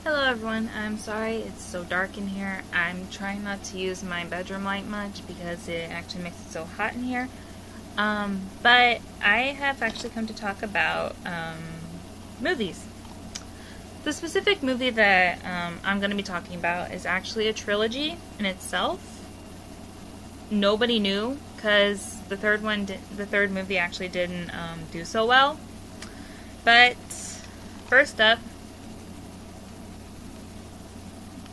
Hello everyone, I'm sorry it's so dark in here. I'm trying not to use my bedroom light much because it actually makes it so hot in here. But I have actually come to talk about movies. The specific movie that I'm going to be talking about is actually a trilogy in itself. Nobody knew because the third movie actually didn't do so well. But first up,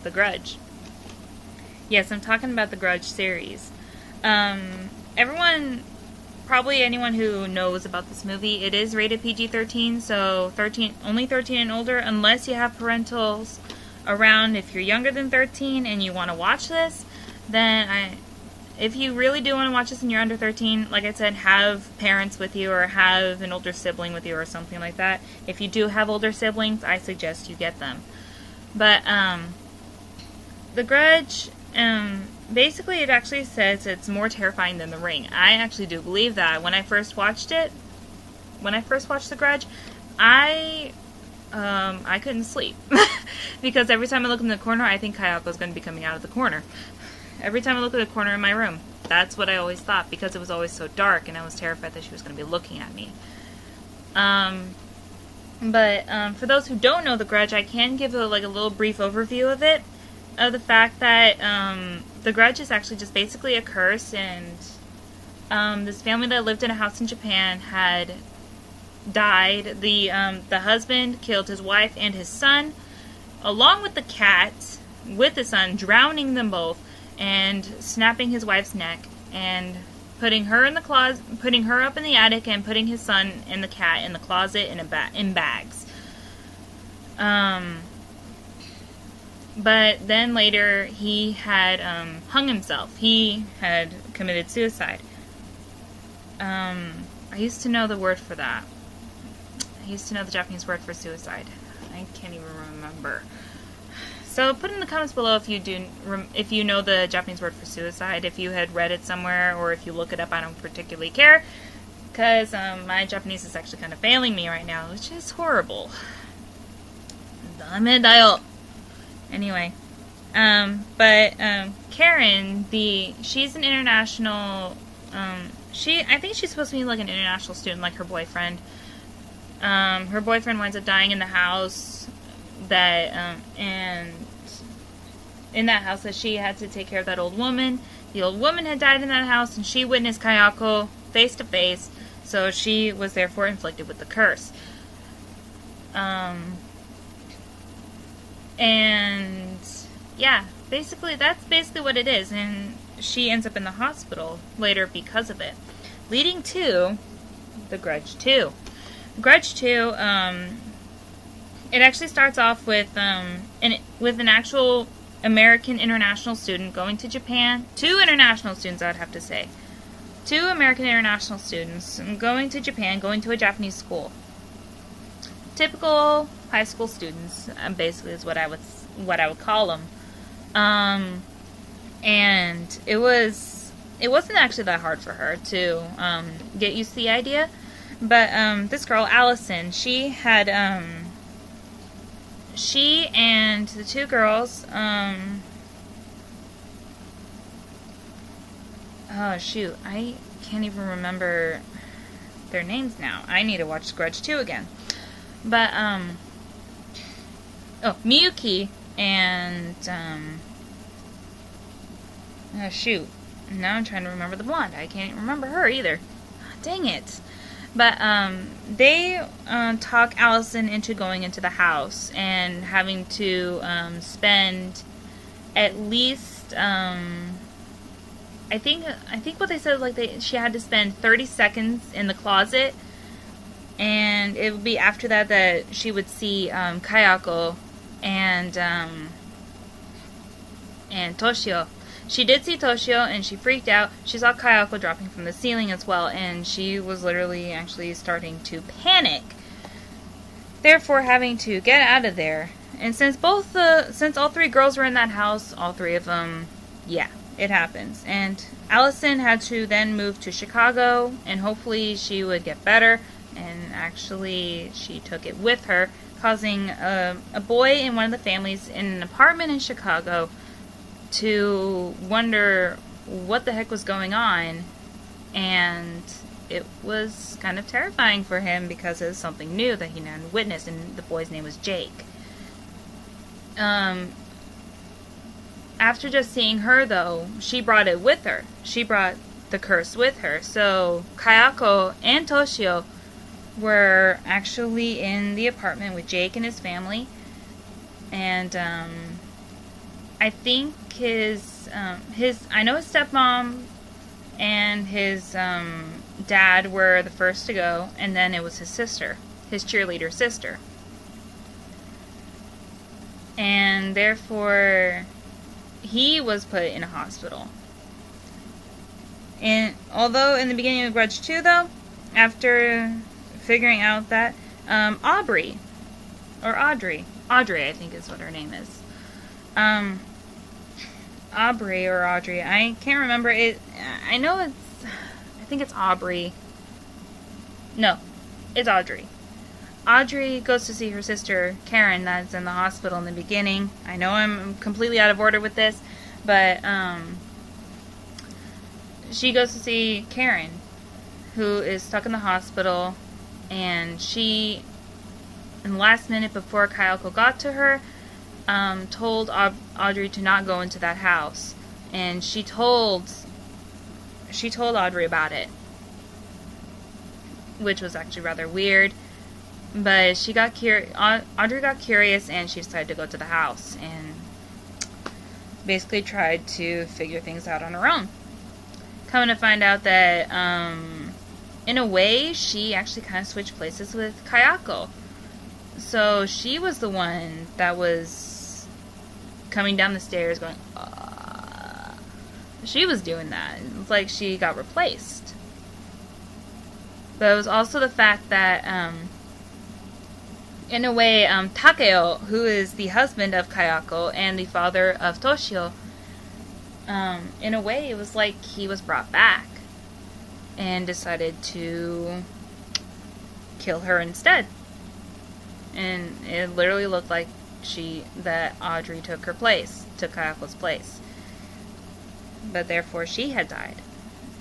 The Grudge. Yes, I'm talking about the Grudge series. Everyone, probably anyone who knows about this movie, it is rated PG-13, so only 13 and older, unless you have parentals around. If you're younger than 13 and you want to watch this, then if you really do want to watch this and you're under 13, like I said, have parents with you or have an older sibling with you or something like that. If you do have older siblings, I suggest you get them. But, The Grudge, basically it actually says it's more terrifying than The Ring. I actually do believe that. When I first watched The Grudge, I couldn't sleep. Because every time I look in the corner, I think Kayako's going to be coming out of the corner. Every time I look at the corner in my room. That's what I always thought, because it was always so dark, and I was terrified that she was going to be looking at me. But for those who don't know The Grudge, I can give a little brief overview of it. Of the fact that The Grudge is actually just basically a curse, and this family that lived in a house in Japan had died. The husband killed his wife and his son, along with the cat, with the son, drowning them both, and snapping his wife's neck, and putting her in the closet, putting her up in the attic, and putting his son and the cat in the closet in bags. But then later, he had hung himself. He had committed suicide. I used to know the word for that. I used to know the Japanese word for suicide. I can't even remember. So put in the comments below if you know the Japanese word for suicide, if you had read it somewhere, or if you look it up. I don't particularly care, because my Japanese is actually kind of failing me right now, which is horrible. Dame da yo. Anyway, but Karen, she's an international, I think she's supposed to be like an international student, like her boyfriend. Her boyfriend winds up dying in the house and in that house that she had to take care of that old woman. The old woman had died in that house, and she witnessed Kayako face to face, so she was therefore inflicted with the curse. And yeah, that's basically what it is, and she ends up in the hospital later because of it, leading to The Grudge 2. The Grudge 2, it actually starts off with an actual American international student going to Japan. Two international students, I would have to say. Two American international students going to Japan, going to a Japanese school. Typical high school students, basically, is what I would call them. And it wasn't actually that hard for her to get used to the idea. But this girl, Allison, she and the two girls, oh shoot, I can't even remember their names now. I need to watch Grudge 2 again. But, Miyuki and, oh shoot, now I'm trying to remember the blonde. I can't even remember her either. Dang it. But, they, talk Allison into going into the house and having to, spend at least, I think what they said, she had to spend 30 seconds in the closet. And it would be after that she would see Kayako and Toshio. She did see Toshio, and she freaked out. She saw Kayako dropping from the ceiling as well, and she was literally actually starting to panic. Therefore, having to get out of there. And since all three girls were in that house, all three of them, yeah, it happens. And Allison had to then move to Chicago, and hopefully she would get better. And actually, she took it with her, causing a boy in one of the families in an apartment in Chicago to wonder what the heck was going on, and it was kind of terrifying for him because it was something new that he now witnessed, and the boy's name was Jake. After just seeing her, though, she brought it with her. She brought the curse with her. So Kayako and Toshio were actually in the apartment with Jake and his family, and I think his I know his stepmom and his dad were the first to go, and then it was his sister, his cheerleader sister. And therefore, he was put in a hospital. And although in the beginning of Grudge 2, though, after figuring out that Audrey, I think is what her name is. Aubrey or Audrey, I can't remember it. I think it's Aubrey. No, it's Audrey. Audrey goes to see her sister Karen that's in the hospital in the beginning. I know I'm completely out of order with this, but she goes to see Karen, who is stuck in the hospital, and she, in the last minute before Kayako got to her, told Audrey to not go into that house, and she told Audrey about it, which was actually rather weird. But she got Audrey got curious, and she decided to go to the house and basically tried to figure things out on her own. Coming to find out that, in a way, she actually kind of switched places with Kayako. So she was the one that was coming down the stairs going, She was doing that. It was like she got replaced. But it was also the fact that, in a way, Takeo, who is the husband of Kayako and the father of Toshio, in a way, it was like he was brought back and decided to kill her instead. And it literally looked like that Audrey took Kayako's place. But therefore she had died.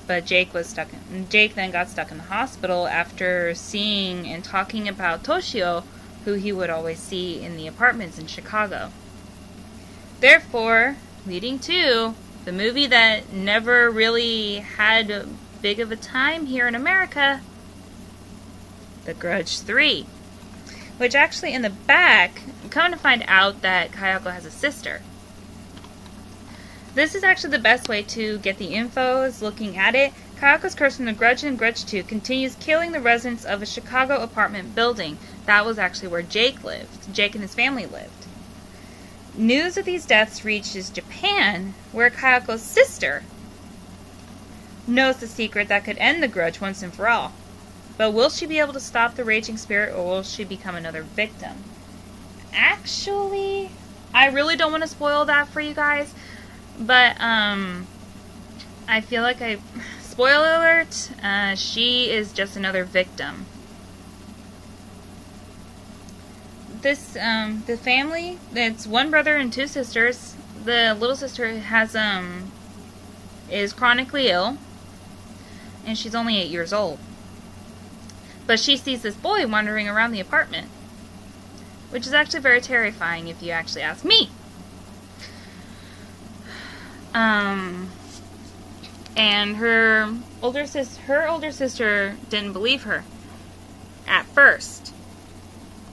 But Jake then got stuck in the hospital after seeing and talking about Toshio, who he would always see in the apartments in Chicago. Therefore, leading to the movie that never really had big of a time here in America, The Grudge 3. Which actually in the back, come to find out that Kayako has a sister. This is actually the best way to get the info, is looking at it. Kayako's curse from The Grudge and Grudge 2 continues killing the residents of a Chicago apartment building. That was actually where Jake lived. Jake and his family lived. News of these deaths reaches Japan, where Kayako's sister knows the secret that could end the grudge once and for all. But will she be able to stop the raging spirit, or will she become another victim? Actually, I really don't want to spoil that for you guys, but I feel like spoiler alert, she is just another victim. The family, it's one brother and two sisters. The little sister is chronically ill, and she's only 8 years old. But she sees this boy wandering around the apartment, which is actually very terrifying if you actually ask me. And her older sister didn't believe her at first,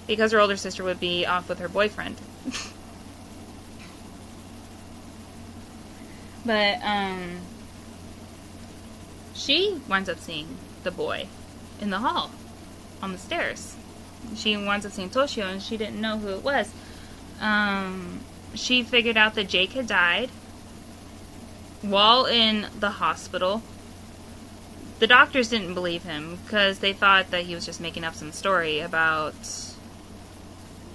because her older sister would be off with her boyfriend. But she winds up seeing the boy in the hall on the stairs. She winds up seeing Toshio, and she didn't know who it was. She figured out that Jake had died while in the hospital. The doctors didn't believe him because they thought that he was just making up some story about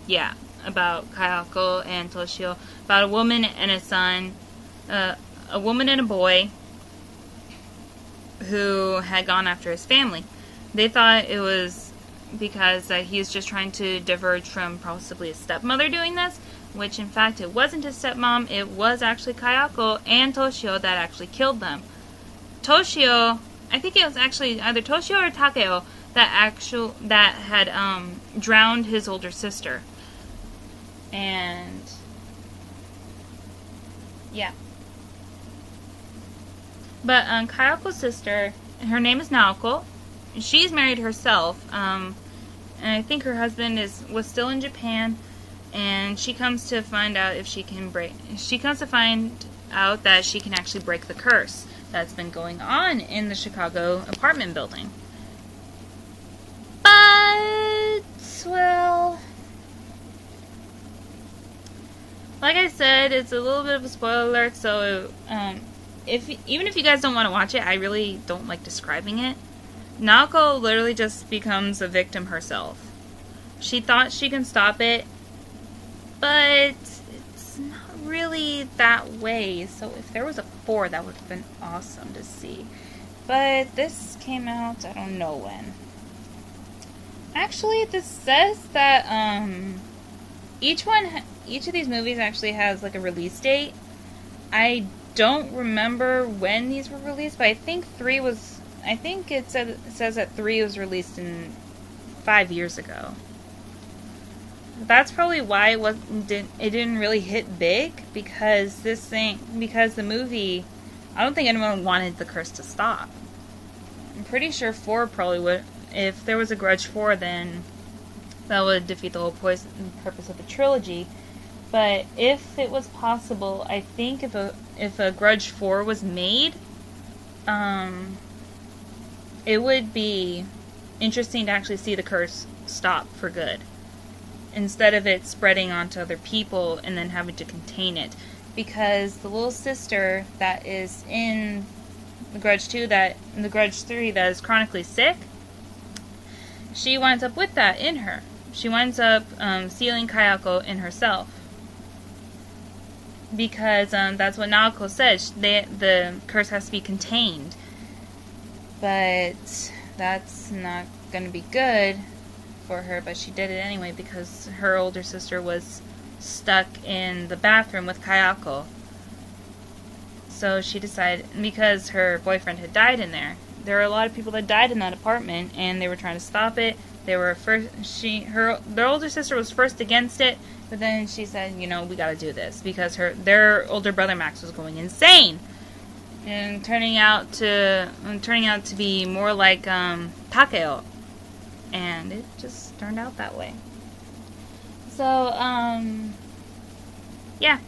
Kayako and Toshio, about a woman and a son, a woman and a boy who had gone after his family. They thought it was because he was just trying to diverge from possibly his stepmother doing this, which in fact it wasn't his stepmom, it was actually Kayako and Toshio that actually killed them. Toshio, I think it was actually either Toshio or Takeo that had drowned his older sister. And yeah. But Kayako's sister, her name is Naoko. She's married herself, and I think her husband was still in Japan. And she comes to find out if she can She comes to find out that she can actually break the curse that's been going on in the Chicago apartment building. But, well, like I said, it's a little bit of a spoiler alert. So, even if you guys don't want to watch it, I really don't like describing it. Naoko literally just becomes a victim herself. She thought she can stop it, but it's not really that way. So if there was a 4, that would have been awesome to see. But this came out, I don't know when. Actually, this says that each of these movies actually has like a release date. I don't remember when these were released, but I think it says that 3 was released in 5 years ago. That's probably why it didn't really hit big, because the movie, I don't think anyone wanted the curse to stop. I'm pretty sure 4 probably would. If there was a Grudge 4, then that would defeat the whole purpose of the trilogy. But if it was possible, I think if a Grudge 4 was made, it would be interesting to actually see the curse stop for good, instead of it spreading onto other people and then having to contain it. Because the little sister that is in the Grudge 2, in the Grudge 3 that is chronically sick, she winds up with that in her. She winds up sealing Kayako in herself. Because that's what Naoko says. The curse has to be contained. But that's not going to be good for her. But she did it anyway because her older sister was stuck in the bathroom with Kayako. So she decided, because her boyfriend had died in there. There were a lot of people that died in that apartment, and they were trying to stop it. Their older sister was first against it, but then she said, we gotta do this, because their older brother Max was going insane, and turning out to be more like Takeo, and it just turned out that way. So yeah.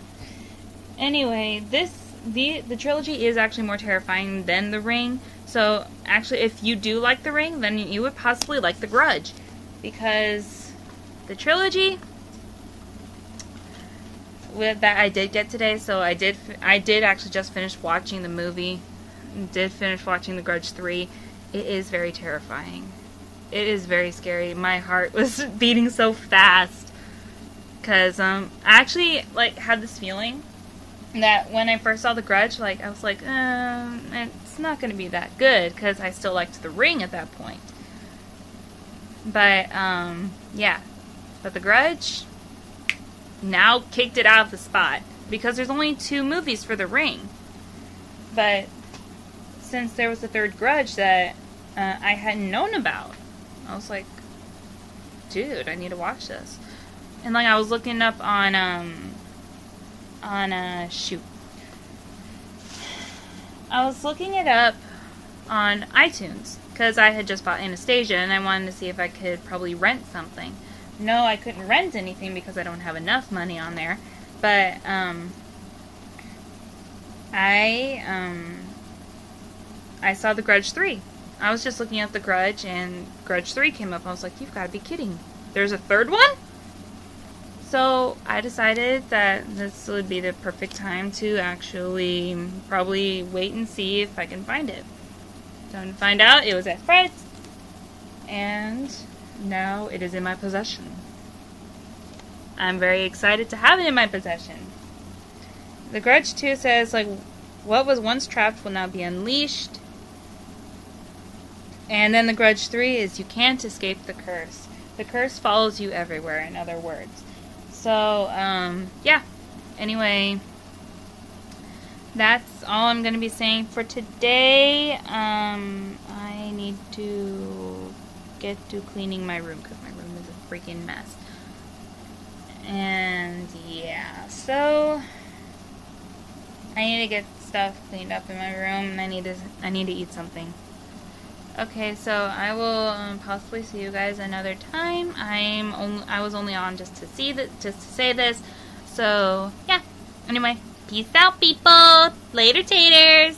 Anyway, the trilogy is actually more terrifying than The Ring. So, actually, if you do like The Ring, then you would possibly like The Grudge. Because the trilogy that I did get today, so I did actually just finish watching the movie. Did finish watching The Grudge 3. It is very terrifying. It is very scary. My heart was beating so fast. Because I actually had this feeling that when I first saw The Grudge, I was like, it's not going to be that good, because I still liked The Ring at that point. But, yeah. But The Grudge now kicked it out of the spot, because there's only 2 movies for The Ring. But since there was a 3rd Grudge that I hadn't known about, I was like, dude, I need to watch this. And I was looking up on I was looking it up on iTunes, because I had just bought Anastasia, and I wanted to see if I could probably rent something. No, I couldn't rent anything because I don't have enough money on there, but I saw The Grudge 3. I was just looking up The Grudge, and Grudge 3 came up. I was like, you've got to be kidding. There's a 3rd one? So I decided that this would be the perfect time to actually probably wait and see if I can find it. Time to find out, it was at Fred's, and now it is in my possession. I'm very excited to have it in my possession. The Grudge 2 says, what was once trapped will now be unleashed. And then the Grudge 3 is you can't escape the curse. The curse follows you everywhere, in other words. So, yeah. Anyway, that's all I'm going to be saying for today. I need to get to cleaning my room because my room is a freaking mess. And, yeah. So, I need to get stuff cleaned up in my room, and I need to eat something. Okay, so I will possibly see you guys another time. I was only on just to say this. So yeah. Anyway, peace out, people. Later, taters.